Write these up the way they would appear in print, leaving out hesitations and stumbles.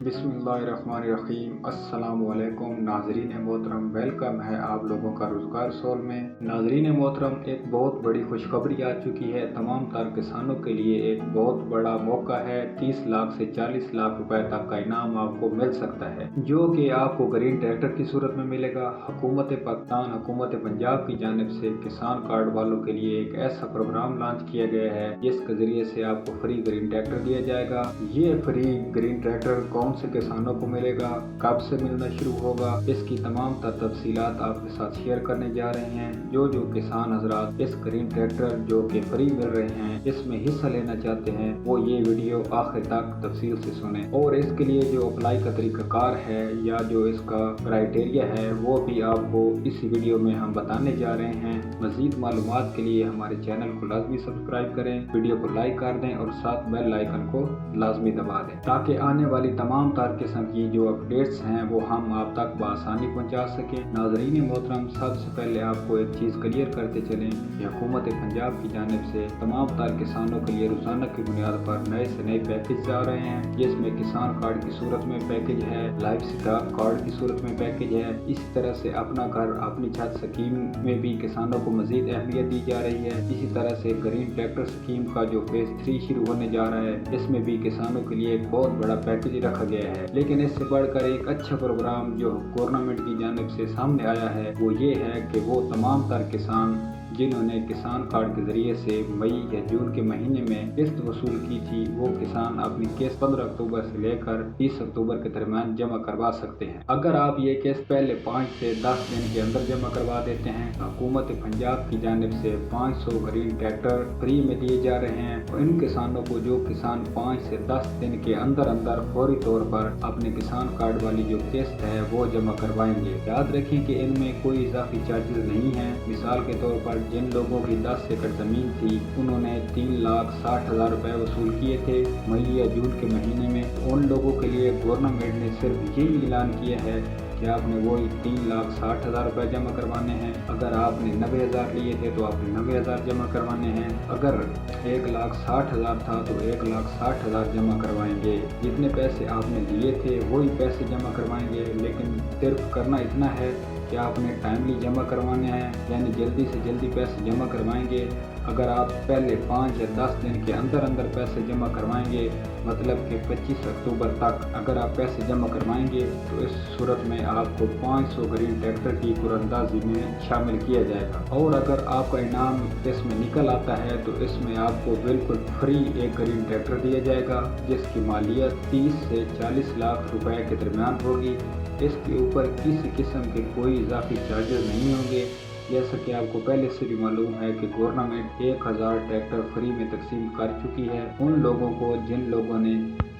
बिस्मिल्लाहिर्रहमानिर्रहीम। अस्सलाम वालेकुम नाजरीन मोहतरम, वेलकम है आप लोगों का रोज़गार सोल में। नाजरीन मोहतरम, एक बहुत बड़ी खुशखबरी आ चुकी है। तमाम तर किसानों के लिए एक बहुत बड़ा मौका है। 30 लाख से 40 लाख रुपए तक का इनाम आपको मिल सकता है, जो कि आपको ग्रीन ट्रैक्टर की सूरत में मिलेगा। हुकूमत पाकिस्तान, हुकूमत पंजाब की जानिब से किसान कार्ड वालों के लिए एक ऐसा प्रोग्राम लॉन्च किया गया है जिसके जरिए से आपको फ्री ग्रीन ट्रैक्टर दिया जाएगा। ये फ्री ग्रीन ट्रैक्टर कौन से किसानों को मिलेगा, कब से मिलना शुरू होगा, इसकी तमाम तफसीलात आपके साथ शेयर करने जा रहे हैं। जो किसान हजरात इस ग्रीन ट्रैक्टर जो कि फ्री मिल रहे हैं इसमें हिस्सा लेना चाहते हैं, वो ये वीडियो आखिर तक तफसील से सुने। और इसके लिए जो अप्लाई का तरीकाकार है या जो इसका क्राइटेरिया है वो भी आपको इस वीडियो में हम बताने जा रहे हैं। मजीद मालूमात के लिए हमारे चैनल को लाजमी सब्सक्राइब करें, वीडियो को लाइक कर दें और साथ बेल आइकन को लाजमी दबा दें, ताकि आने वाली तमाम तार किस्म की जो अपडेट्स हैं वो हम आप तक बआसानी पहुंचा सकें। नाजरीन मोहतरम, सबसे पहले आपको एक चीज़ क्लियर करते चलें कि हुकूमत पंजाब की जानिब से तमाम तार किसानों के लिए रोजाना की बुनियाद पर नए से नए पैकेज आ रहे हैं, जिसमें किसान कार्ड की सूरत में पैकेज है, लाइफ स्टॉक कार्ड की सूरत में पैकेज है। इसी तरह से अपना घर अपनी छत स्कीम में भी किसानों को मजीद अहमियत दी जा रही है। इसी तरह से ग्रीन ट्रैक्टर स्कीम का जो फेज 3 शुरू होने जा रहा है, इसमें भी किसानों के लिए एक बहुत बड़ा पैकेज रखा गया है। लेकिन इससे बढ़कर एक अच्छा प्रोग्राम जो गवर्नमेंट की जानिब से सामने आया है वो ये है कि वो तमाम तर किसान जिन्होंने किसान कार्ड के जरिए से मई या जून के महीने में किस्त वसूल की थी, वो किसान अपनी किस्त 15 अक्टूबर से लेकर 30 अक्टूबर के दरमियान जमा करवा सकते हैं। अगर आप ये किस्त पहले 5 से 10 दिन के अंदर जमा करवा देते हैं, हुकूमत पंजाब की जानिब से 500 ग्रीन ट्रैक्टर फ्री में दिए जा रहे हैं। और इन किसानों को जो किसान 5 से 10 दिन के अंदर अंदर फौरी तौर पर अपने किसान कार्ड वाली जो किस्त है वो जमा करवाएंगे। याद रखें कि इनमें कोई इजाफी चार्जेस नहीं है। मिसाल के तौर पर जिन लोगों की 10 एकड़ जमीन थी उन्होंने 3,60,000 रुपए वसूल किए थे मई या जून के महीने में, उन लोगों के लिए गवर्नमेंट ने सिर्फ यही ऐलान किया है कि आपने वही 3,60,000 रुपए जमा करवाने हैं। अगर आपने 90,000 लिए थे तो आपने 90,000 जमा करवाने हैं। अगर 1,60,000 था तो 1,60,000 जमा करवाएंगे। जितने पैसे आपने लिए थे वही पैसे जमा करवाएंगे, लेकिन सिर्फ करना इतना है कि आपने टाइमली जमा करवाने हैं, यानी जल्दी से जल्दी पैसे जमा करवाएंगे। अगर आप पहले 5 या 10 दिन के अंदर अंदर पैसे जमा करवाएंगे, मतलब कि 25 अक्टूबर तक अगर आप पैसे जमा करवाएंगे तो इस सूरत में आपको 500 ग्रीन ट्रैक्टर की कुरंदाजी में शामिल किया जाएगा। और अगर आपका इनाम इसमें निकल आता है तो इसमें आपको बिल्कुल फ्री एक ग्रीन ट्रैक्टर दिया जाएगा, जिसकी मालियत 30 से 40 लाख रुपए के दरमियान होगी। इसके ऊपर किसी किस्म के कोई इजाफी चार्जेस नहीं होंगे। जैसा कि आपको पहले से भी मालूम है कि गवर्नमेंट 1000 ट्रैक्टर फ्री में तकसीम कर चुकी है उन लोगों को जिन लोगों ने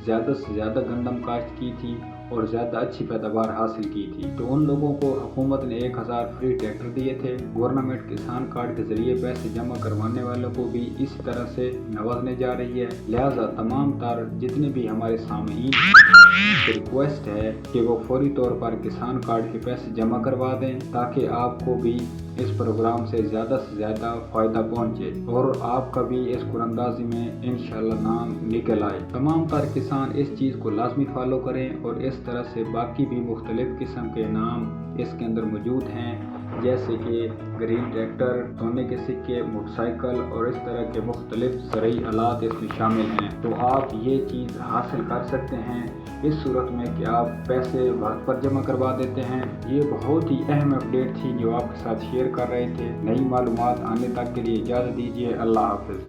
ज़्यादा से ज़्यादा गंदम काश्त की थी और ज़्यादा अच्छी पैदावार हासिल की थी। तो उन लोगों को हुकूमत ने 1000 फ्री ट्रैक्टर दिए थे। गवर्नमेंट किसान कार्ड के जरिए पैसे जमा करवाने वालों को भी इसी तरह से नवाजने जा रही है। लिहाजा तमाम तार जितने भी हमारे सामईन रिक्वेस्ट है कि वो फौरी तौर पर किसान कार्ड के पैसे जमा करवा दें, ताकि आपको भी इस प्रोग्राम से ज़्यादा फ़ायदा पहुँचे और आपका भी इस कुरंदाजी में इंशाल्लाह नाम निकल आए। तमाम तर किसान इस चीज़ को लाजमी फॉलो करें और इस तरह से बाकी भी मुख्तलिफ किस्म के नाम इसके अंदर मौजूद हैं, जैसे कि ग्रीन ट्रैक्टर, सोने के सिक्के, मोटरसाइकिल और इस तरह के मुख्तलिफ ज़रूरी आलात इसमें शामिल हैं। तो आप ये चीज़ हासिल कर सकते हैं इस सूरत में कि आप पैसे वक्त पर जमा करवा देते हैं। ये बहुत ही अहम अपडेट थी जो आपके साथ शेयर कर रहे थे। नई मालूमात आने तक के लिए इजाज़त दीजिए। अल्लाह हाफ़िज़।